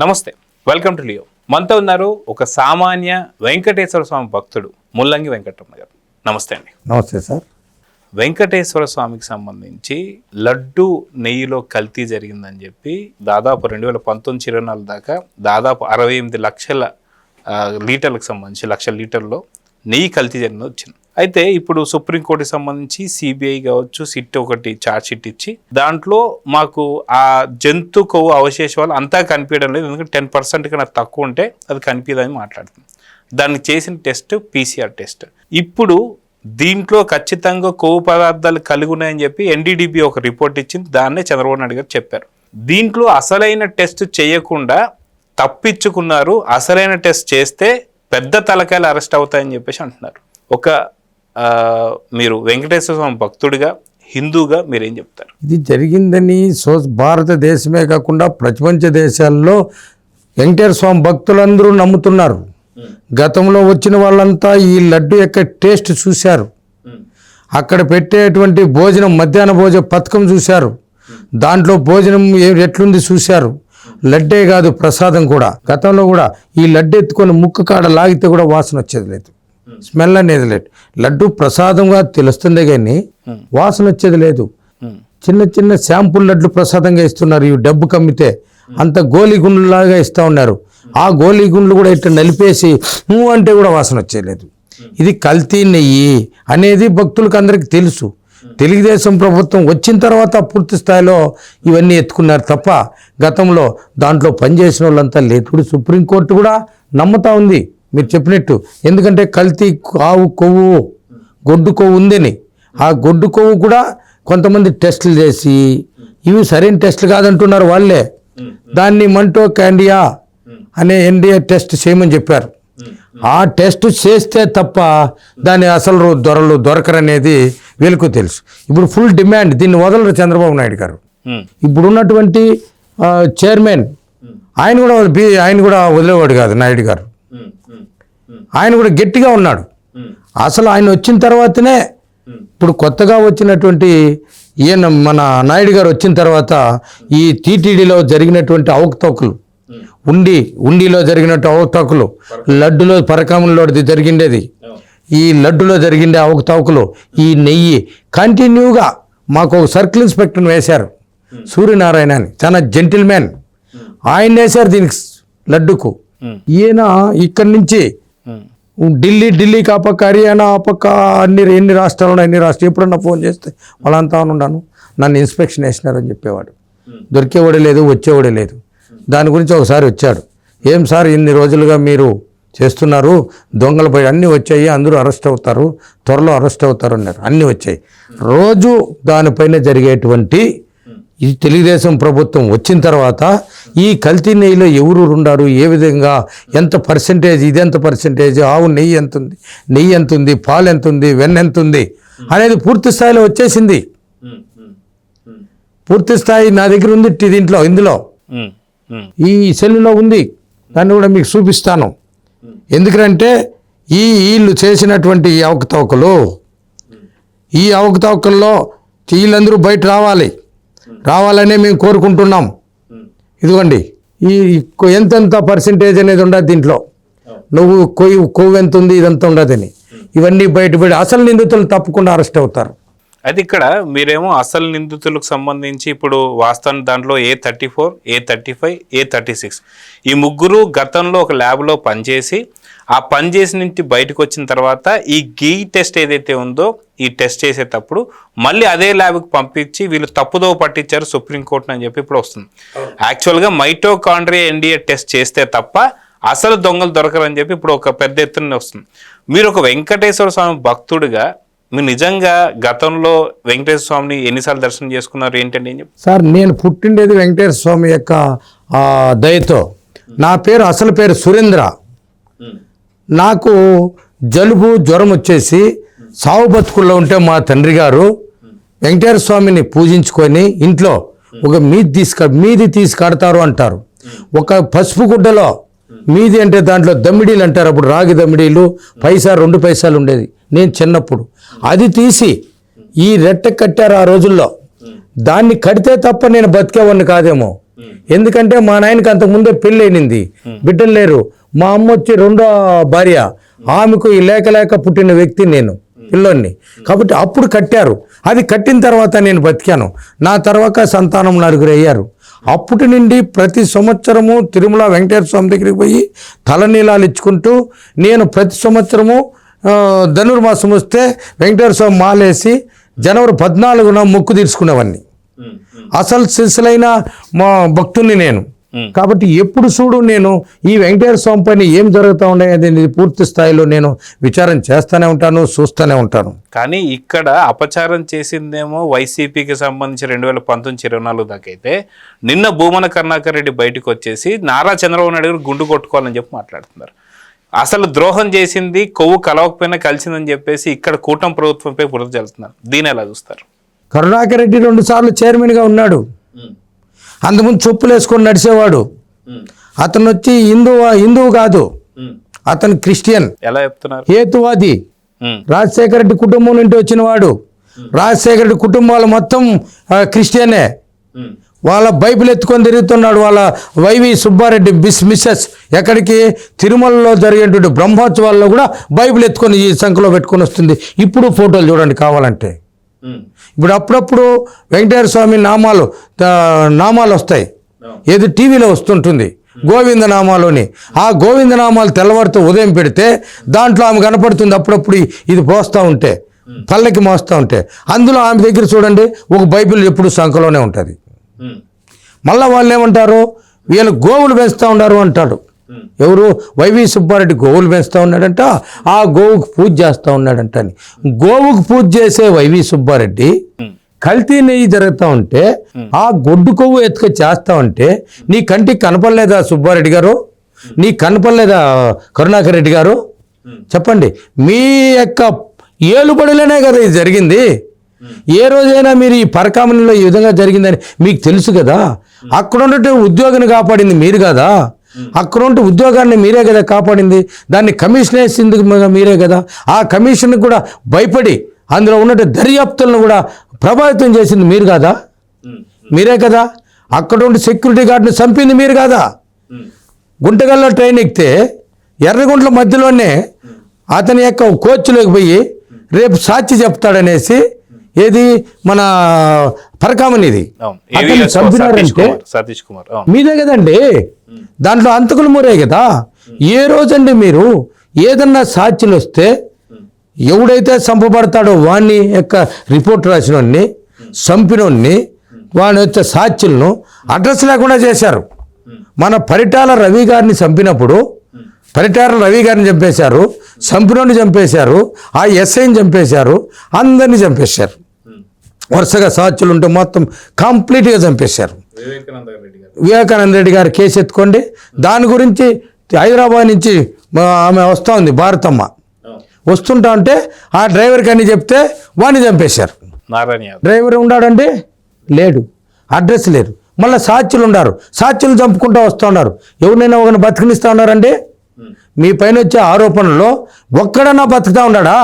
నమస్తే, welcome to Leo. మనతో ఉన్నారు ఒక సామాన్య వెంకటేశ్వర స్వామి భక్తుడు ముల్లంగి వెంకటరమణ గారు. నమస్తే అండి. నమస్తే సార్. వెంకటేశ్వర స్వామికి సంబంధించి లడ్డు నెయ్యిలో కల్తీ జరిగిందని చెప్పి దాదాపు 2019-24 దాకా దాదాపు 68 లక్షల లీటర్లకు సంబంధించి 1 లక్షల లీటర్లో నెయ్యి కల్తీ జరిగింది వచ్చింది. అయితే ఇప్పుడు సుప్రీంకోర్టుకి సంబంధించి సిబిఐ కావచ్చు సిట్ ఒకటి ఛార్జ్ షీట్ ఇచ్చి దాంట్లో మాకు ఆ జంతు కొవ్వు అవశేషాలు అంతా కనిపించడం లేదు, ఎందుకంటే 10% కన్నా తక్కువ ఉంటే అది కనిపించదని మాట్లాడుతుంది. దాన్ని చేసిన టెస్ట్ PCR టెస్ట్. ఇప్పుడు దీంట్లో ఖచ్చితంగా కొవ్వు పదార్థాలు కలిగి ఉన్నాయని చెప్పి NDDB ఒక రిపోర్ట్ ఇచ్చింది. దాన్నే చంద్రబాబు నాయుడు గారు చెప్పారు. దీంట్లో అసలైన టెస్ట్ చేయకుండా తప్పించుకున్నారు. అసలైన టెస్ట్ చేస్తే పెద్ద తలకాయలు అరెస్ట్ అవుతాయని చెప్పేసి అంటున్నారు. మీరు వెంకటేశ్వర స్వామి భక్తుడిగా, హిందూగా మీరేం చెప్తారు? ఇది జరిగిందని భారతదేశమే కాకుండా ప్రపంచ దేశాల్లో వెంకటేశ్వర స్వామి భక్తులందరూ నమ్ముతున్నారు. గతంలో వచ్చిన వాళ్ళంతా ఈ లడ్డు యొక్క టేస్ట్ చూశారు, అక్కడ పెట్టేటువంటి భోజనం మధ్యాహ్న భోజన పథకం చూశారు, దాంట్లో భోజనం ఎట్లుంది చూశారు. లడ్డే కాదు ప్రసాదం కూడా. గతంలో కూడా ఈ లడ్డు ఎత్తుకొని ముక్కు కాడ లాగితే కూడా వాసన వచ్చేది లేదు, స్మెల్ అనేది లేదు. లడ్డు ప్రసాదంగా తెలుస్తుంది కానీ వాసన వచ్చేది లేదు. చిన్న చిన్న శాంపుల్ లడ్లు ప్రసాదంగా ఇస్తున్నారు. ఇవి డబ్బు కమ్మితే అంత గోలిగుండ్లాగా ఇస్తూ ఉన్నారు. ఆ గోలిగుండ్లు కూడా ఇట్లా నలిపేసి అంటే కూడా వాసన వచ్చేయలేదు. ఇది కల్తీ నెయ్యి అనేది భక్తులకు అందరికీ తెలుసు. తెలుగుదేశం ప్రభుత్వం వచ్చిన తర్వాత పూర్తి స్థాయిలో ఇవన్నీ ఎత్తుకున్నారు తప్ప గతంలో దాంట్లో పనిచేసిన వాళ్ళంతా లేదు. ఇప్పుడు సుప్రీంకోర్టు కూడా నమ్ముతా ఉంది మీరు చెప్పినట్టు. ఎందుకంటే కల్తీ ఆవు కొవ్వు, గొడ్డు కొవ్వు ఉందని ఆ గొడ్డు కొవ్వు కూడా కొంతమంది టెస్టులు చేసి ఇవి సరైన టెస్టులు కాదంటున్నారు వాళ్ళే. దాన్ని మంటో క్యాండియా అనే NDA టెస్ట్ చేయమని చెప్పారు. ఆ టెస్ట్ చేస్తే తప్ప దాని అసలు దొరకరనేది వీళ్ళకు తెలుసు. ఇప్పుడు ఫుల్ డిమాండ్, దీన్ని వదలరు చంద్రబాబు నాయుడు గారు. ఇప్పుడున్నటువంటి చైర్మన్ ఆయన కూడా వదిలేవాడు కాదు నాయుడు గారు. ఆయన కూడా గట్టిగా ఉన్నాడు. అసలు ఆయన వచ్చిన తర్వాతనే ఇప్పుడు కొత్తగా వచ్చినటువంటి ఈయన మన నాయుడు గారు వచ్చిన తర్వాత ఈ టీటీడీలో జరిగినటువంటి అవకతవకలు, ఉండిలో జరిగినట్టు అవకతవకలు, లడ్డులో పరకామంలో జరిగిండేది, ఈ లడ్డులో జరిగిండే అవకతవకలు, ఈ నెయ్యి కంటిన్యూగా మాకు ఒక సర్కిల్ ఇన్స్పెక్టర్ని వేశారు సూర్యనారాయణ అని, చాలా జెంటిల్మెన్. ఆయన వేశారు దీనికి లడ్డుకు. ఈయన ఇక్కడి నుంచి ఢిల్లీ కాపక్క హర్యానా ఆ పక్క ఎన్ని రాష్ట్రాలు ఉన్నాయి, అన్ని రాష్ట్రాలు ఎప్పుడన్నా ఫోన్ చేస్తే వాళ్ళంతా ఉన్నాను నన్ను ఇన్స్పెక్షన్ వేసినారని చెప్పేవాడు. దొరికేవాడే లేదు, వచ్చేవాడే లేదు. దాని గురించి ఒకసారి వచ్చాడు. ఏం సార్ ఇన్ని రోజులుగా మీరు చేస్తున్నారు, దొంగలపై అన్నీ వచ్చాయి, అందరూ అరెస్ట్ అవుతారు, త్వరలో అరెస్ట్ అవుతారు అన్నారు. అన్నీ వచ్చాయి. రోజు దానిపైన జరిగేటువంటి ఇది తెలుగుదేశం ప్రభుత్వం వచ్చిన తర్వాత ఈ కల్తీ నెయ్యిలో ఎవరు ఉన్నారు, ఏ విధంగా, ఎంత పర్సెంటేజ్, ఇది ఎంత పర్సెంటేజ్, ఆవు నెయ్యి ఎంత ఉంది, పాలు ఎంత ఉంది, వెన్న ఎంత ఉంది అనేది పూర్తి స్థాయిలో వచ్చేసింది. పూర్తి స్థాయి నా దగ్గర ఉంది ఇందులో ఈ సెల్లులో ఉంది. దాన్ని కూడా మీకు చూపిస్తాను. ఎందుకంటే వీళ్ళు చేసినటువంటి ఈ అవకతవకల్లో వీళ్ళందరూ బయట రావాలనే మేము కోరుకుంటున్నాం. ఇదిగోండి ఈ ఎంతెంత పర్సెంటేజ్ అనేది ఉండదు దీంట్లో, నువ్వు కొవ్వు ఎంత ఉంది ఇదంతా ఉండదని. ఇవన్నీ బయటపడి అసలు నిందితులు తప్పకుండా అరెస్ట్ అవుతారు. అయితే ఇక్కడ మీరేమో అసలు నిందితులకు సంబంధించి ఇప్పుడు వాస్తవానికి దాంట్లో A34, A35, A36 ఈ ముగ్గురు గతంలో ఒక ల్యాబ్లో పనిచేసి ఆ పనిచేసి నుంచి బయటకు వచ్చిన తర్వాత ఈ గీ టెస్ట్ ఏదైతే ఉందో ఈ టెస్ట్ చేసేటప్పుడు మళ్ళీ అదే ల్యాబ్కి పంపించి వీళ్ళు తప్పుదోవ పట్టించారు సుప్రీంకోర్టుని అని చెప్పి ఇప్పుడు వస్తుంది. యాక్చువల్గా మైటోకాండ్రియా NDA టెస్ట్ చేస్తే తప్ప అసలు దొంగలు దొరకరని చెప్పి ఇప్పుడు ఒక పెద్ద ఎత్తున వస్తుంది. మీరు ఒక వెంకటేశ్వర స్వామి భక్తుడిగా మీరు నిజంగా గతంలో వెంకటేశ్వర స్వామిని ఎన్నిసార్లు దర్శనం చేసుకున్నారు ఏంటండి? ఏం చెప్పి సార్, నేను పుట్టిండేది వెంకటేశ్వర స్వామి యొక్క దయతో. నా అసలు పేరు సురేంద్ర. నాకు జలుబు జ్వరం వచ్చేసి సావు బతుకుల్లో ఉంటే మా తండ్రి గారు వెంకటేశ్వర స్వామిని పూజించుకొని ఇంట్లో ఒక మీది తీసి కడతారు అంటారు. ఒక పసుపు గుడ్డలో మీది అంటే దాంట్లో దమ్మిడీలు అంటారు. అప్పుడు రాగి దమ్మిడీలు 2 పైసలు ఉండేది నేను చిన్నప్పుడు. అది తీసి ఈ రెట్ట కట్టారు ఆ రోజుల్లో. దాన్ని కడితే తప్ప నేను బతికేవాడిని కాదేమో. ఎందుకంటే మా నాయనకి అంతకుముందే పెళ్ళి అయినింది, బిడ్డలు లేరు. మా అమ్మ వచ్చి రెండో భార్య, ఆమెకు ఈ లేక పుట్టిన వ్యక్తి నేను పిల్లోని. కాబట్టి అప్పుడు కట్టారు. అది కట్టిన తర్వాత నేను బతికాను. నా తర్వాత సంతానం 4 అయ్యారు. అప్పటి నుండి ప్రతి సంవత్సరము తిరుమల వెంకటేశ్వర స్వామి దగ్గరికి పోయి తలనీలాలు ఇచ్చుకుంటూ, నేను ప్రతి సంవత్సరము ధనుర్మాసం వస్తే వెంకటేశ్వర స్వామి మాలేసి జనవరి 14న మొక్కు తీర్చుకునేవాడిని. అసలు సిసలైన మా భక్తుల్ని నేను. కాబట్టి ఎప్పుడు చూడు నేను ఈ వెంకటేశ్వర స్వామి పైన ఏం జరుగుతూ ఉన్నాయి పూర్తి స్థాయిలో నేను విచారం చేస్తూనే ఉంటాను, చూస్తూనే ఉంటాను. కానీ ఇక్కడ అపచారం చేసిందేమో వైసీపీకి సంబంధించి 2019-24 దాకా అయితే, నిన్న భూమన కరుణాకర్ రెడ్డి బయటకు వచ్చేసి నారా చంద్రబాబు నాయుడు గారు గుండు కొట్టుకోవాలని చెప్పి మాట్లాడుతున్నారు. అసలు ద్రోహం చేసింది కొవ్వు కలవకపోయినా కలిసిందని చెప్పేసి ఇక్కడ కూటమి ప్రభుత్వంపై బురద జల్లుతున్నారు. దీని ఎలా చూస్తారు? కరుణాకర్ రెడ్డి 2 సార్లు చైర్మన్గా ఉన్నాడు. అంతకుముందు చెప్పులు వేసుకొని నడిచేవాడు. అతను వచ్చి హిందువు కాదు, అతను క్రిస్టియన్. ఎలా చెప్తున్నారు? హేతువాది. రాజశేఖర రెడ్డి కుటుంబం నుండి వచ్చిన వాడు. రాజశేఖర రెడ్డి కుటుంబాలు మొత్తం క్రిస్టియనే. వాళ్ళ బైబిల్ ఎత్తుకొని తిరుగుతున్నాడు. వాళ్ళ వైవి సుబ్బారెడ్డి మిస్సెస్ ఎక్కడికి తిరుమలలో జరిగేటువంటి బ్రహ్మోత్సవాల్లో కూడా బైబిల్ ఎత్తుకొని ఈ సంఖ్యలో పెట్టుకొని వస్తుంది. ఇప్పుడు ఫోటోలు చూడండి కావాలంటే. ఇప్పుడు అప్పుడప్పుడు వెంకటేశ్వర స్వామి నామాలు వస్తాయి, ఏది టీవీలో వస్తుంటుంది గోవింద నామాలోని. ఆ గోవింద నామాలు తెల్లవారితో ఉదయం పెడితే దాంట్లో ఆమె కనపడుతుంది. అప్పుడప్పుడు ఇది పోస్తూ ఉంటే, పల్లకి మోస్తూ ఉంటే అందులో ఆమె దగ్గర చూడండి ఒక బైబిల్ ఎప్పుడు సంఖ్యలోనే ఉంటుంది. మళ్ళీ వాళ్ళు ఏమంటారు, వీళ్ళు గోవులు పెంచుతూ ఉన్నారు అంటాడు. ఎవరు? వైవి సుబ్బారెడ్డి గోవులు పెంచుతూ ఉన్నాడంట, ఆ గోవుకు పూజ చేస్తూ ఉన్నాడంట అని. గోవుకు పూజ చేసే వైవి సుబ్బారెడ్డి కల్తీ నెయ్యి జరుగుతూ ఉంటే, ఆ గొడ్డు కొవ్వు ఎత్తుక చేస్తా ఉంటే నీ కంటికి కనపడలేదా సుబ్బారెడ్డి గారు? నీ కనపడలేదా కరుణాకర్ రెడ్డి గారు? చెప్పండి. మీ యొక్క ఏలుబడిలోనే కదా ఇది జరిగింది. ఏ రోజైనా మీరు ఈ పరకామణిలో ఈ విధంగా జరిగిందని మీకు తెలుసు కదా. అక్కడ ఉన్నట్టు ఉద్యోగిని కాపాడింది మీరు కదా. అక్కడ ఉంటే ఉద్యోగాన్ని మీరే కదా కాపాడింది. దాన్ని కమిషన్ వేసింది మీరే కదా. ఆ కమిషన్ కూడా భయపడి అందులో ఉన్నట్టు దర్యాప్తులను కూడా ప్రభావితం చేసింది మీరు కదా. మీరే కదా. అక్కడ ఉండి సెక్యూరిటీ గార్డుని చంపింది మీరు కదా. గుంటగల్లో ట్రైన్ ఎక్కితే ఎర్రగుంట్ల మధ్యలోనే అతని యొక్క కోచ్లోకి పోయి రేపు సాక్షి చెప్తాడనేసి, ఏది మన పరకామనిది చంపినారంటే మీదే కదండి. దాంట్లో అంతకులు మూరే కదా. ఏ రోజండి మీరు ఏదన్నా సాక్షులు వస్తే ఎవడైతే చంపబడతాడో వాడిని యొక్క రిపోర్ట్ రాసినోడిని, చంపినోడిని, వాని వచ్చే సాక్షులను అడ్రస్ లేకుండా చేశారు. మన పరిటాల రవి గారిని చంపినప్పుడు పరిటాల రవి గారిని చంపేశారు, చంపినోడిని చంపేశారు, ఆ ఎస్ఐని చంపేశారు, అందరినీ చంపేశారు. వరుసగా సాక్షులు ఉంటే మొత్తం కంప్లీట్గా చంపేశారు. వివేకానంద రెడ్డి గారు కేసు ఎత్తుకోండి. దాని గురించి హైదరాబాద్ నుంచి ఆమె వస్తూ ఉంది, భారతమ్మ వస్తుంటా ఉంటే ఆ డ్రైవర్కి అన్ని చెప్తే వాడిని చంపేశారు. డ్రైవర్ ఉన్నాడండి, లేడు, అడ్రస్ లేదు. మళ్ళీ సాక్షులు ఉన్నారు, సాక్షులు చంపుకుంటూ వస్తూ ఉన్నారు. ఎవరినైనా ఒకరిని బతికినిస్తూ ఉన్నారండి? మీ పైన వచ్చే ఆరోపణలో ఒక్కడన్నా బతుకుతా ఉన్నాడా?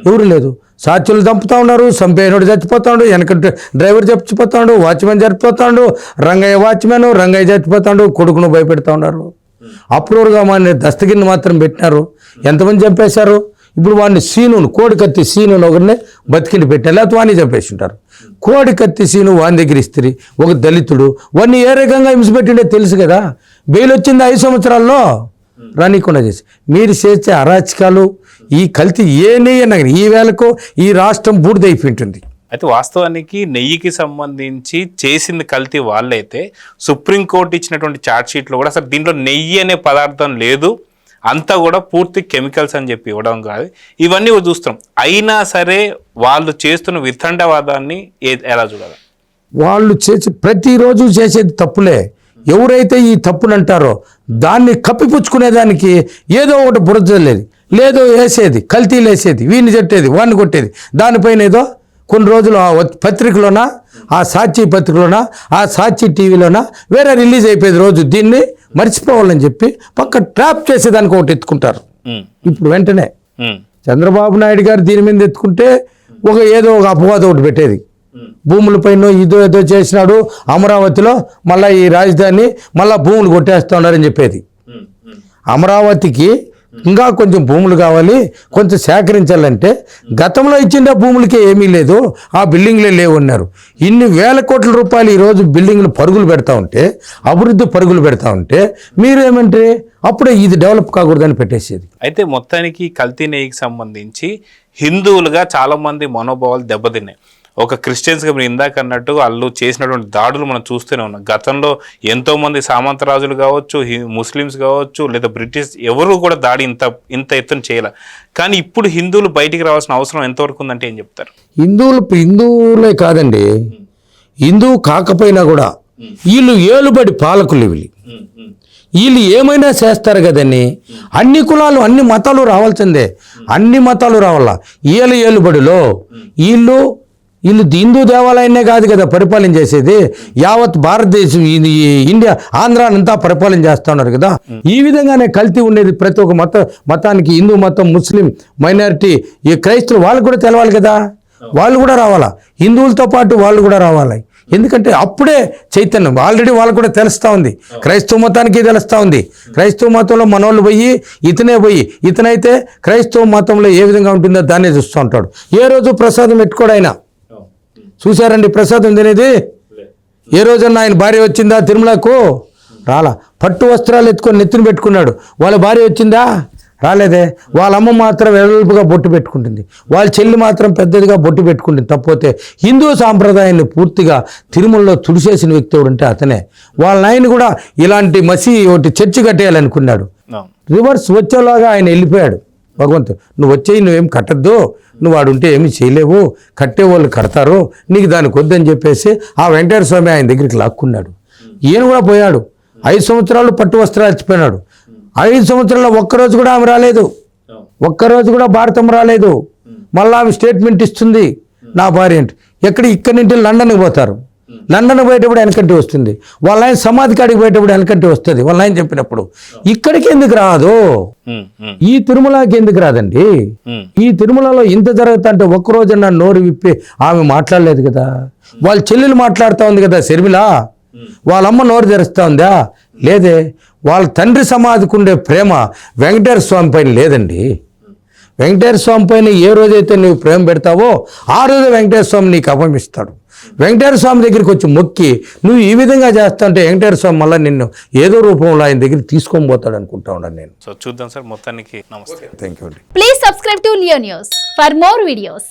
ఎవరు లేదు. సాక్షులు చంపుతా ఉన్నారు, చంపేనోడు చచ్చిపోతాడు, వెనక డ్రైవర్ చచ్చిపోతాడు, వాచ్మెన్ చచ్చిపోతాడు, రంగయ్య వాచ్మెన్ రంగయ్య చచ్చిపోతాడు, కొడుకును భయపెడతా ఉన్నారు. అప్రూవర్గా మన దస్తగిరిని మాత్రం పెట్టినారు. ఎంతమంది చంపేశారు? ఇప్పుడు వాడిని సీనును, కోడి కత్తి సీనును ఒకరిని బతికిని పెట్టారు, లేకపోతే వాడిని చంపేసి ఉంటారు. కోడి కత్తి సీను వాని దగ్గర ఇస్త్రీ, ఒక దళితుడు, వాడిని ఏ రకంగా హింసపెట్టిండే తెలుసు కదా. బెయిల్ వచ్చింది 5 సంవత్సరాల్లో రానికుండా చేసి. మీరు చేసే అరాచకాలు, ఈ కల్తీ ఏ నెయ్యి ఈ వేళకు ఈ రాష్ట్రం బూడిదైపోయింటుంది. అయితే వాస్తవానికి నెయ్యికి సంబంధించి చేసింది కల్తీ వాళ్ళైతే, సుప్రీంకోర్టు ఇచ్చినటువంటి ఛార్జ్ షీట్లో కూడా అసలు దీంట్లో నెయ్యి అనే పదార్థం లేదు, అంతా కూడా పూర్తి కెమికల్స్ అని చెప్పి ఇవ్వడం కాదు. ఇవన్నీ చూస్తాం. అయినా సరే వాళ్ళు చేస్తున్న వితండవాదాన్ని ఎలా చూడాలి? వాళ్ళు ప్రతిరోజు చేసేది తప్పులే. ఎవరైతే ఈ తప్పులు అంటారో దాన్ని కప్పిపుచ్చుకునేదానికి ఏదో ఒకటి బురదలేదు, లేదో వేసేది, కల్తీలు వేసేది, వీడిని చెట్టేది, వాడిని కొట్టేది. దానిపైన ఏదో కొన్ని రోజులు ఆ పత్రికలోన, ఆ సాక్షి పత్రికలోన, ఆ సాక్షి టీవీలోన వేరే రిలీజ్ అయిపోయేది. రోజు దీన్ని మర్చిపోవాలని చెప్పి పక్క ట్రాప్ చేసేదానికి ఒకటి ఎత్తుకుంటారు. ఇప్పుడు వెంటనే చంద్రబాబు నాయుడు గారు దీని మీద ఎత్తుకుంటే ఏదో ఒక అపవాదం ఒకటి పెట్టేది. భూములపైన ఏదో చేసినాడు, అమరావతిలో మళ్ళీ ఈ రాజధాని మళ్ళీ భూములు కొట్టేస్తా ఉన్నారని చెప్పేది. అమరావతికి ఇంకా కొంచెం భూములు కావాలి, కొంచెం సేకరించాలంటే గతంలో ఇచ్చిన భూములకే ఏమీ లేదు, ఆ బిల్డింగ్లే లేవు అన్నారు. ఇన్ని వేల కోట్ల రూపాయలు ఈరోజు బిల్డింగ్లు పరుగులు పెడతా ఉంటే, అభివృద్ధి పరుగులు పెడతా ఉంటే మీరు ఏమంటే అప్పుడే ఇది డెవలప్ కాకూడదని పెట్టేసేది. అయితే మొత్తానికి కల్తీ నెయ్యికి సంబంధించి హిందువులుగా చాలా మంది మనోభావాలు దెబ్బతిన్నాయి. ఒక క్రిస్టియన్స్గా మీరు ఇందాక అన్నట్టు వాళ్ళు చేసినటువంటి దాడులు మనం చూస్తూనే ఉన్నాం. గతంలో ఎంతోమంది సామంతరాజులు కావచ్చు, ముస్లిమ్స్ కావచ్చు, లేదా బ్రిటిష్ ఎవరు కూడా దాడి ఇంత ఎత్తున చేయాల. కానీ ఇప్పుడు హిందువులు బయటికి రావాల్సిన అవసరం ఎంతవరకు ఉందంటే ఏం చెప్తారు? హిందువులే కాదండి, హిందువు కాకపోయినా కూడా వీళ్ళు ఏలుబడి పాలకులు, వీళ్ళు ఏమైనా చేస్తారు కదండి. అన్ని కులాలు అన్ని మతాలు రావాల్సిందే, అన్ని మతాలు రావాలా. ఏలుబడిలో వీళ్ళు హిందూ దేవాలయాన్నే కాదు కదా పరిపాలన చేసేది, యావత్ భారతదేశం ఇండియా ఆంధ్రానంతా పరిపాలన చేస్తూ ఉన్నారు కదా. ఈ విధంగానే కల్తీ ఉండేది ప్రతి ఒక్క మతానికి. హిందూ మతం, ముస్లిం మైనారిటీ, ఈ క్రైస్తవులు వాళ్ళు కూడా తెలవాలి కదా, వాళ్ళు కూడా రావాలా. హిందువులతో పాటు వాళ్ళు కూడా రావాలి. ఎందుకంటే అప్పుడే చైతన్యం ఆల్రెడీ వాళ్ళకు కూడా తెలుస్తూ ఉంది, క్రైస్తవ మతానికి తెలుస్తూ ఉంది. క్రైస్తవ మతంలో మనోళ్ళు పోయి ఇతనైతే క్రైస్తవ మతంలో ఏ విధంగా ఉంటుందో దాన్నే చూస్తూ ఉంటాడు. ఏ రోజు ప్రసాదం పెట్టుకోడు ఆయన. చూశారండి ప్రసాదం తినేది? ఏ రోజన్నా ఆయన భార్య వచ్చిందా తిరుమలకు? రాలా. పట్టు వస్త్రాలు ఎత్తుకొని నెత్తిన పెట్టుకున్నాడు. వాళ్ళ భార్య వచ్చిందా? రాలేదే. వాళ్ళ అమ్మ మాత్రం వెడల్పుగా బొట్టు పెట్టుకుంటుంది, వాళ్ళ చెల్లి మాత్రం పెద్దదిగా బొట్టు పెట్టుకుంటుంది. తప్పితే హిందూ సాంప్రదాయాన్ని పూర్తిగా తిరుమలలో తుడిసేసిన వ్యక్తి ఎవడంటే అతనే. వాళ్ళ నాయన కూడా ఇలాంటి ఒకటి చర్చి కట్టేయాలనుకున్నాడు. రివర్స్ వచ్చేలాగా ఆయన వెళ్ళిపోయాడు. భగవంతుడు నువ్వు వచ్చేయి, నువ్వేం కట్టద్దు, నువ్వు వాడుంటే ఏమీ చేయలేవు, కట్టేవాళ్ళు కడతారు, నీకు దానికి వద్దని చెప్పేసి ఆ వెంకటేశ్వర స్వామి ఆయన దగ్గరికి లాక్కున్నాడు. ఈయన కూడా పోయాడు. 5 సంవత్సరాలు పట్టు వస్త్రాలు ఇచ్చిపోయినాడు. 5 సంవత్సరాల్లో ఒక్కరోజు కూడా ఆమె రాలేదు, ఒక్కరోజు కూడా భారతం రాలేదు. మళ్ళీ ఆమె స్టేట్మెంట్ ఇస్తుంది నా భార్య అంటే. ఇక్కడి నుంచి లండన్కి పోతారు. లండన్కి పోయేటప్పుడు వెనకంటి వస్తుంది, వాళ్ళ ఆయన సమాధి కాడికి పోయేటప్పుడు వెనకంటి వస్తుంది. వాళ్ళ ఆయన చెప్పినప్పుడు ఇక్కడికి ఎందుకు రాదు, ఈ తిరుమలకి ఎందుకు రాదండి? ఈ తిరుమలలో ఇంత జరుగుతుంటే ఒక్కరోజన్నా నోరు విప్పి ఆమె మాట్లాడలేదు కదా. వాళ్ళ చెల్లెలు మాట్లాడుతూ ఉంది కదా షర్మిల, వాళ్ళమ్మ నోరు తెరుస్తూ ఉందా? లేదే. వాళ్ళ తండ్రి సమాధికి ఉండే ప్రేమ వెంకటేశ్వర స్వామి పైన లేదండి. వెంకటేశ్వర స్వామి పైన ఏ రోజైతే నువ్వు ప్రేమ పెడతావో ఆ రోజు వెంకటేశ్వర స్వామి నీకు అపమిస్తాడు. వెంకటేశ్వర స్వామి దగ్గరికి వచ్చి మొక్కి నువ్వు ఈ విధంగా చేస్తా అంటే వెంకటేశ్వర స్వామి మళ్ళీ నిన్ను ఏదో రూపంలో ఆయన దగ్గరికి తీసుకొని పోతాడు అనుకుంటా ఉన్నాను నేను. సో చూద్దాం సార్. మొత్తానికి నమస్తే. Thank you. Please subscribe to Leo news for more videos.